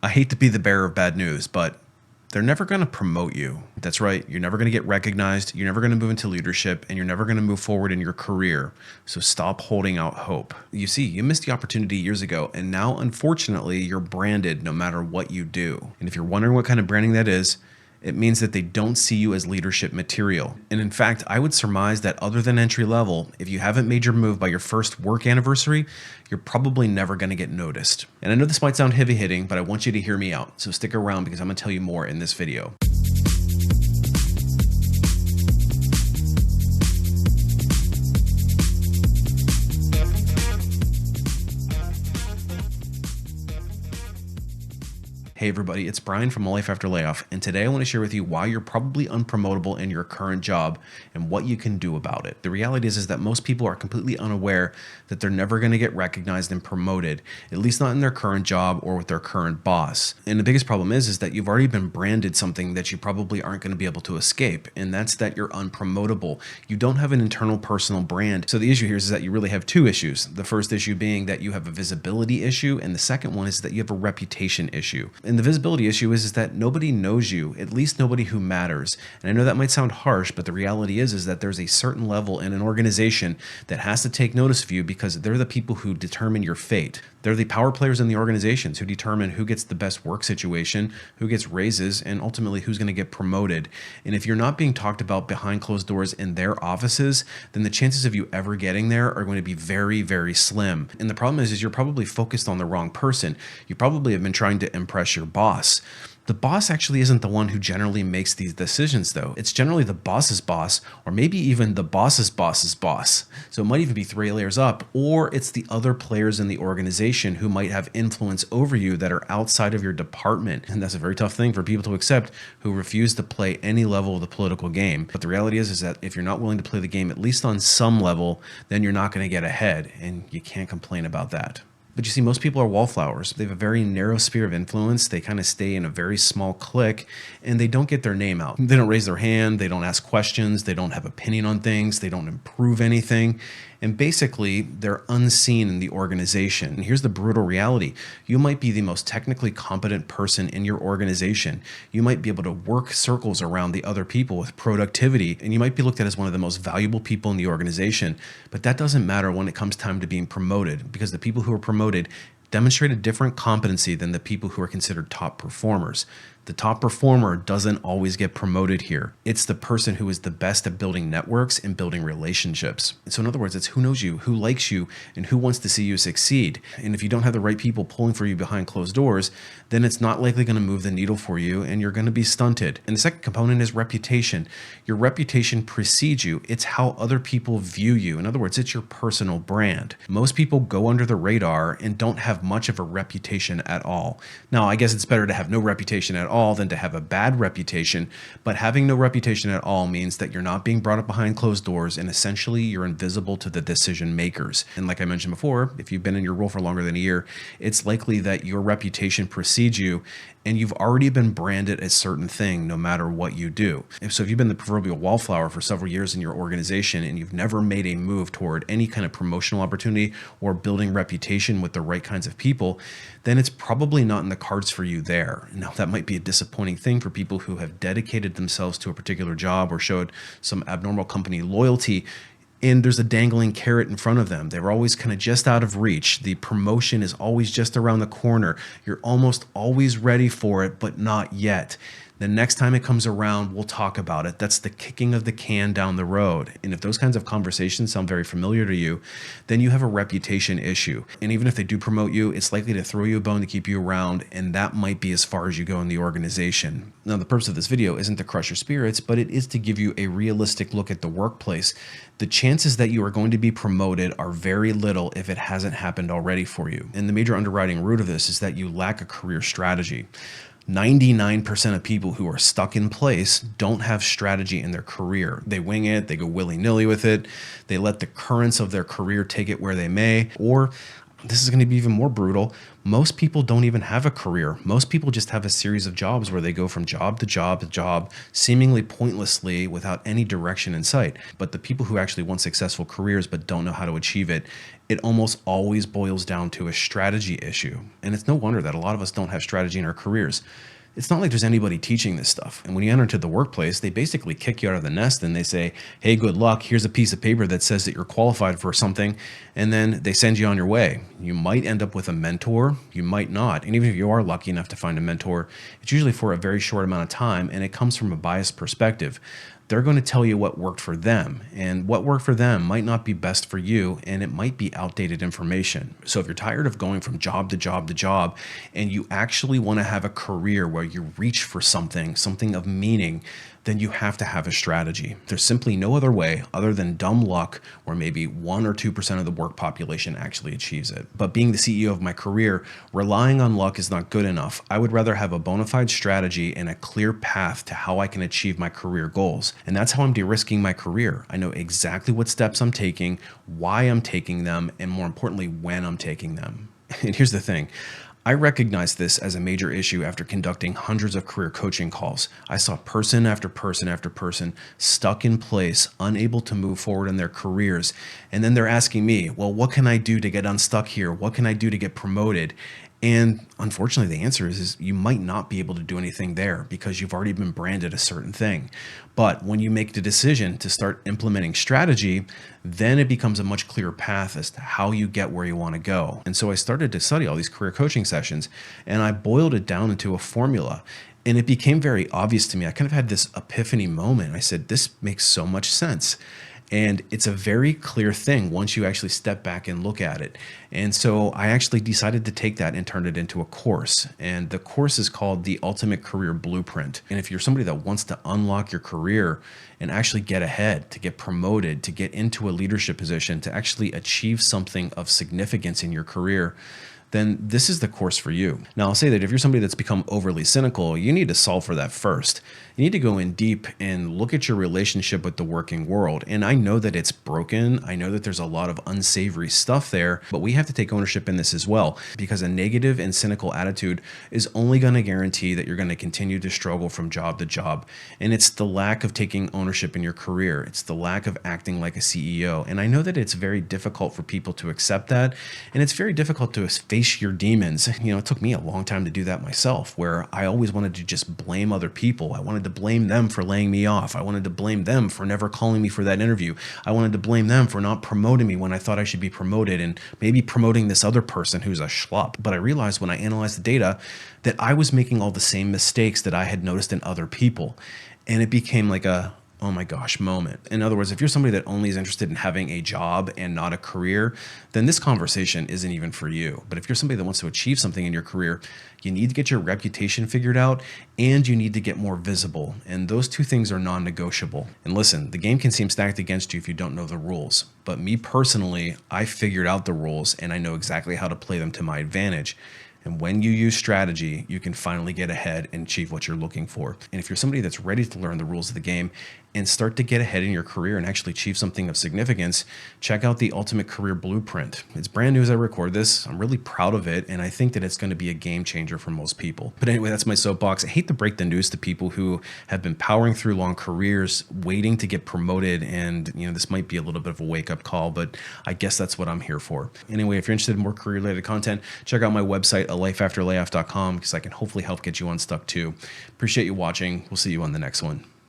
I hate to be the bearer of bad news, but they're never going to promote you. That's right. You're never going to get recognized. You're never going to move into leadership, and you're never going to move forward in your career. So stop holding out hope. You see, you missed the opportunity years ago, and now, unfortunately, you're branded no matter what you do. And if you're wondering what kind of branding that is, it means that they don't see you as leadership material. And in fact, I would surmise that other than entry level, if you haven't made your move by your first work anniversary, you're probably never going to get noticed. And I know this might sound heavy hitting, but I want you to hear me out. So stick around because I'm going to tell you more in this video. Hey everybody, it's Brian from A Life After Layoff, and today I want to share with you why you're probably unpromotable in your current job and what you can do about it. The reality is that most people are completely unaware that they're never going to get recognized and promoted, at least not in their current job or with their current boss. And the biggest problem is that you've already been branded something that you probably aren't going to be able to escape, and that's that you're unpromotable. You don't have an internal personal brand. So the issue here is that you really have two issues. The first issue being that you have a visibility issue, and the second one is that you have a reputation issue. And the visibility issue is that nobody knows you, at least nobody who matters. And I know that might sound harsh, but the reality is that there's a certain level in an organization that has to take notice of you because they're the people who determine your fate. They're the power players in the organizations who determine who gets the best work situation, who gets raises, and ultimately who's going to get promoted. And if you're not being talked about behind closed doors in their offices, then the chances of you ever getting there are going to be very, very slim. And the problem is you're probably focused on the wrong person. You probably have been trying to impress your boss. The boss actually isn't the one who generally makes these decisions, though. It's generally the boss's boss, or maybe even the boss's boss's boss. So it might even be 3 layers up, or it's the other players in the organization who might have influence over you that are outside of your department. And that's a very tough thing for people to accept who refuse to play any level of the political game. But the reality is that if you're not willing to play the game, at least on some level, then you're not going to get ahead, and you can't complain about that. But you see, most people are wallflowers. They have a very narrow sphere of influence. They kind of stay in a very small clique, and they don't get their name out. They don't raise their hand. They don't ask questions. They don't have opinion on things. They don't improve anything. And basically, they're unseen in the organization. And here's the brutal reality. You might be the most technically competent person in your organization. You might be able to work circles around the other people with productivity, and you might be looked at as one of the most valuable people in the organization. But that doesn't matter when it comes time to being promoted, because the people who are promoted demonstrate a different competency than the people who are considered top performers. The top performer doesn't always get promoted here. It's the person who is the best at building networks and building relationships. And so in other words, it's who knows you, who likes you, and who wants to see you succeed. And if you don't have the right people pulling for you behind closed doors, then it's not likely going to move the needle for you, and you're going to be stunted. And the second component is reputation. Your reputation precedes you. It's how other people view you. In other words, it's your personal brand. Most people go under the radar and don't have much of a reputation at all. Now, I guess it's better to have no reputation at all than to have a bad reputation, but having no reputation at all means that you're not being brought up behind closed doors, and essentially you're invisible to the decision makers. And like I mentioned before, if you've been in your role for longer than a year, it's likely that your reputation precedes you, and you've already been branded a certain thing no matter what you do. So if you've been the proverbial wallflower for several years in your organization and you've never made a move toward any kind of promotional opportunity or building reputation with the right kinds of people, then it's probably not in the cards for you there. Now, that might be a disappointing thing for people who have dedicated themselves to a particular job or showed some abnormal company loyalty, and there's a dangling carrot in front of them. They were always kind of just out of reach. The promotion is always just around the corner. You're almost always ready for it, but not yet. The next time it comes around, we'll talk about it. That's the kicking of the can down the road. And if those kinds of conversations sound very familiar to you, then you have a reputation issue. And even if they do promote you, it's likely to throw you a bone to keep you around, and that might be as far as you go in the organization. Now, the purpose of this video isn't to crush your spirits, but it is to give you a realistic look at the workplace. The chances that you are going to be promoted are very little if it hasn't happened already for you. And the major underwriting root of this is that you lack a career strategy. 99% of people who are stuck in place don't have strategy in their career. They wing it, they go willy-nilly with it, they let the currents of their career take it where they may, or This is going to be even more brutal. Most people don't even have a career. Most people just have a series of jobs where they go from job to job to job, seemingly pointlessly without any direction in sight. But the people who actually want successful careers but don't know how to achieve it, it almost always boils down to a strategy issue. And it's no wonder that a lot of us don't have strategy in our careers. It's not like there's anybody teaching this stuff. And when you enter into the workplace, they basically kick you out of the nest and they say, hey, good luck. Here's a piece of paper that says that you're qualified for something. And then they send you on your way. You might end up with a mentor. You might not. And even if you are lucky enough to find a mentor, it's usually for a very short amount of time. And it comes from a biased perspective. They're going to tell you what worked for them, and what worked for them might not be best for you, and it might be outdated information. So if you're tired of going from job to job to job, and you actually want to have a career where you reach for something of meaning, then you have to have a strategy. There's simply no other way other than dumb luck where maybe 1 or 2% of the work population actually achieves it. But being the CEO of my career, relying on luck is not good enough. I would rather have a bona fide strategy and a clear path to how I can achieve my career goals. And that's how I'm de-risking my career. I know exactly what steps I'm taking, why I'm taking them, and more importantly, when I'm taking them. And here's the thing. I recognized this as a major issue after conducting hundreds of career coaching calls. I saw person after person after person stuck in place, unable to move forward in their careers. And then they're asking me, well, what can I do to get unstuck here? What can I do to get promoted? And unfortunately, the answer is you might not be able to do anything there because you've already been branded a certain thing. But when you make the decision to start implementing strategy, then it becomes a much clearer path as to how you get where you want to go. And so I started to study all these career coaching sessions and I boiled it down into a formula. And it became very obvious to me. I kind of had this epiphany moment. I said, this makes so much sense. And it's a very clear thing once you actually step back and look at it. And so I actually decided to take that and turn it into a course. And the course is called the Ultimate Career Blueprint. And if you're somebody that wants to unlock your career and actually get ahead, to get promoted, to get into a leadership position, to actually achieve something of significance in your career, then this is the course for you. Now, I'll say that if you're somebody that's become overly cynical, you need to solve for that first. You need to go in deep and look at your relationship with the working world. And I know that it's broken. I know that there's a lot of unsavory stuff there, but we have to take ownership in this as well, because a negative and cynical attitude is only going to guarantee that you're going to continue to struggle from job to job. And it's the lack of taking ownership in your career. It's the lack of acting like a CEO. And I know that it's very difficult for people to accept that. And it's very difficult to face your demons. You know, it took me a long time to do that myself, where I always wanted to just blame other people. I wanted to blame them for laying me off. I wanted to blame them for never calling me for that interview. I wanted to blame them for not promoting me when I thought I should be promoted, and maybe promoting this other person who's a schlub. But I realized when I analyzed the data that I was making all the same mistakes that I had noticed in other people. And it became like a, oh my gosh moment. In other words, if you're somebody that only is interested in having a job and not a career, then this conversation isn't even for you. But if you're somebody that wants to achieve something in your career, you need to get your reputation figured out and you need to get more visible. And those two things are non-negotiable. And listen, the game can seem stacked against you if you don't know the rules. But me personally, I figured out the rules and I know exactly how to play them to my advantage. And when you use strategy, you can finally get ahead and achieve what you're looking for. And if you're somebody that's ready to learn the rules of the game and start to get ahead in your career and actually achieve something of significance, check out the Ultimate Career Blueprint. It's brand new as I record this. I'm really proud of it. And I think that it's going to be a game changer for most people. But anyway, that's my soapbox. I hate to break the news to people who have been powering through long careers, waiting to get promoted. And, you know, this might be a little bit of a wake up call, but I guess that's what I'm here for. Anyway, if you're interested in more career related content, check out my website, alifeafterlayoff.com, because I can hopefully help get you unstuck too. Appreciate you watching. We'll see you on the next one.